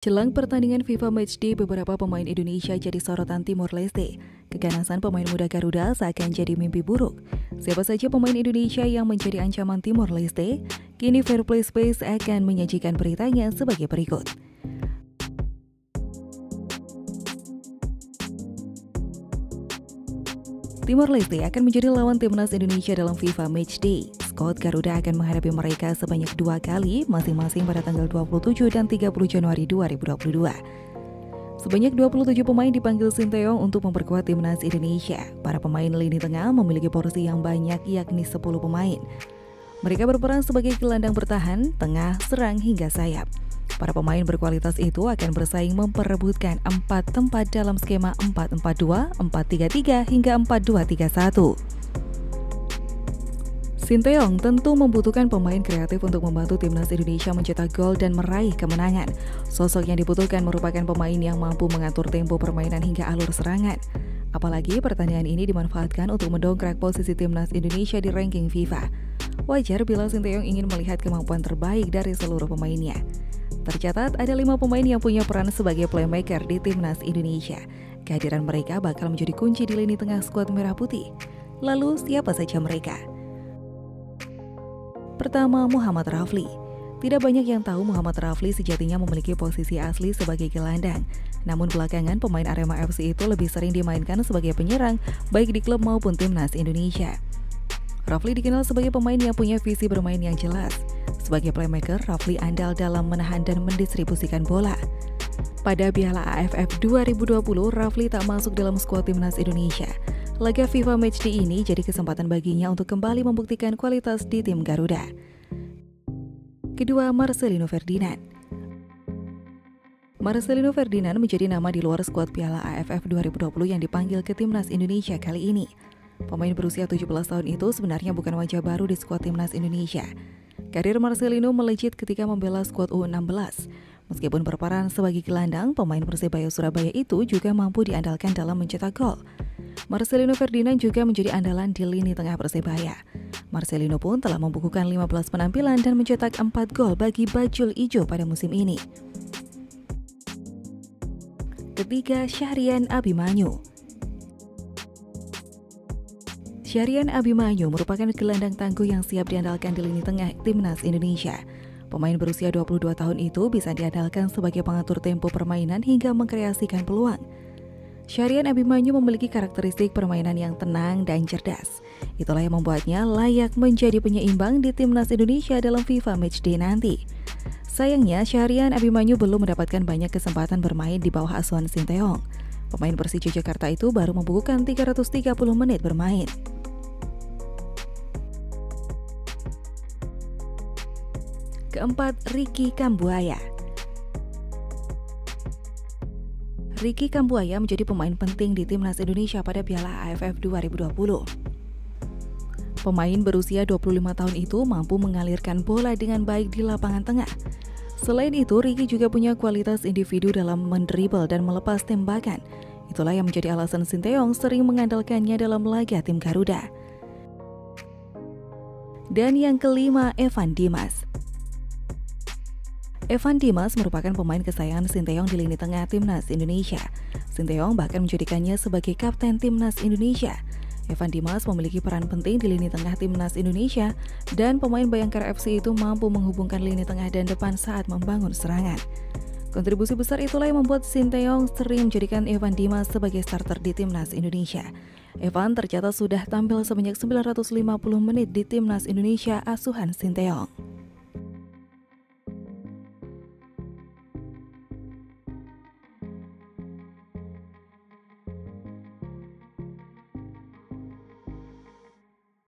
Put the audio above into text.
Jelang pertandingan FIFA Matchday, beberapa pemain Indonesia jadi sorotan Timor Leste. Keganasan pemain muda Garuda seakan jadi mimpi buruk. Siapa saja pemain Indonesia yang menjadi ancaman Timor Leste? Kini Fairplay Space akan menyajikan beritanya sebagai berikut. Timor Leste akan menjadi lawan timnas Indonesia dalam FIFA Matchday. Skuad Garuda akan menghadapi mereka sebanyak 2 kali, masing-masing pada tanggal 27 dan 30 Januari 2022. Sebanyak 27 pemain dipanggil Sinteyong untuk memperkuat timnas Indonesia. Para pemain lini tengah memiliki porsi yang banyak, yakni 10 pemain. Mereka berperan sebagai gelandang bertahan, tengah, serang hingga sayap. Para pemain berkualitas itu akan bersaing memperebutkan 4 tempat dalam skema 4-4-2, 4-3-3 hingga 4-2-3-1. Sinteyong tentu membutuhkan pemain kreatif untuk membantu timnas Indonesia mencetak gol dan meraih kemenangan. Sosok yang dibutuhkan merupakan pemain yang mampu mengatur tempo permainan hingga alur serangan. Apalagi pertandingan ini dimanfaatkan untuk mendongkrak posisi timnas Indonesia di ranking FIFA. Wajar bila Sinteyong ingin melihat kemampuan terbaik dari seluruh pemainnya. Tercatat ada 5 pemain yang punya peran sebagai playmaker di timnas Indonesia. Kehadiran mereka bakal menjadi kunci di lini tengah skuad merah putih. Lalu siapa saja mereka? Pertama, Muhammad Rafli. Tidak banyak yang tahu Muhammad Rafli sejatinya memiliki posisi asli sebagai gelandang. Namun belakangan pemain Arema FC itu lebih sering dimainkan sebagai penyerang, baik di klub maupun timnas Indonesia. Rafli dikenal sebagai pemain yang punya visi bermain yang jelas. Sebagai playmaker, Rafli andal dalam menahan dan mendistribusikan bola. Pada Piala AFF 2020, Rafli tak masuk dalam skuad timnas Indonesia. Laga FIFA Matchday ini jadi kesempatan baginya untuk kembali membuktikan kualitas di tim Garuda. Kedua, Marcelino Ferdinand. Marcelino Ferdinand menjadi nama di luar skuad Piala AFF 2020 yang dipanggil ke timnas Indonesia kali ini. Pemain berusia 17 tahun itu sebenarnya bukan wajah baru di skuad timnas Indonesia. Karir Marcelino melejit ketika membela skuad U16. Meskipun berperan sebagai gelandang, pemain Persebaya Surabaya itu juga mampu diandalkan dalam mencetak gol. Marcelino Ferdinand juga menjadi andalan di lini tengah Persebaya. Marcelino pun telah membukukan 15 penampilan dan mencetak 4 gol bagi Bajul Ijo pada musim ini. Ketiga, Syahrian Abimanyu. Syahrian Abimanyu merupakan gelandang tangguh yang siap diandalkan di lini tengah timnas Indonesia. Pemain berusia 22 tahun itu bisa diandalkan sebagai pengatur tempo permainan hingga mengkreasikan peluang. Syahrian Abimanyu memiliki karakteristik permainan yang tenang dan cerdas. Itulah yang membuatnya layak menjadi penyeimbang di timnas Indonesia dalam FIFA Matchday nanti. Sayangnya, Syahrian Abimanyu belum mendapatkan banyak kesempatan bermain di bawah asuhan Sinteyong. Pemain Persija Jakarta itu baru membukukan 330 menit bermain. Keempat, Ricky Kambuaya. Ricky Kambuaya menjadi pemain penting di timnas Indonesia pada Piala AFF 2020. Pemain berusia 25 tahun itu mampu mengalirkan bola dengan baik di lapangan tengah. Selain itu, Ricky juga punya kualitas individu dalam mendribel dan melepas tembakan. Itulah yang menjadi alasan Sinteyong sering mengandalkannya dalam laga tim Garuda. Dan yang kelima, Evan Dimas. Evan Dimas merupakan pemain kesayangan Sinteyong di lini tengah timnas Indonesia. Sinteyong bahkan menjadikannya sebagai kapten timnas Indonesia. Evan Dimas memiliki peran penting di lini tengah timnas Indonesia dan pemain Bayangkara FC itu mampu menghubungkan lini tengah dan depan saat membangun serangan. Kontribusi besar itulah yang membuat Sinteyong sering menjadikan Evan Dimas sebagai starter di timnas Indonesia. Evan tercatat sudah tampil sebanyak 950 menit di timnas Indonesia asuhan Sinteyong.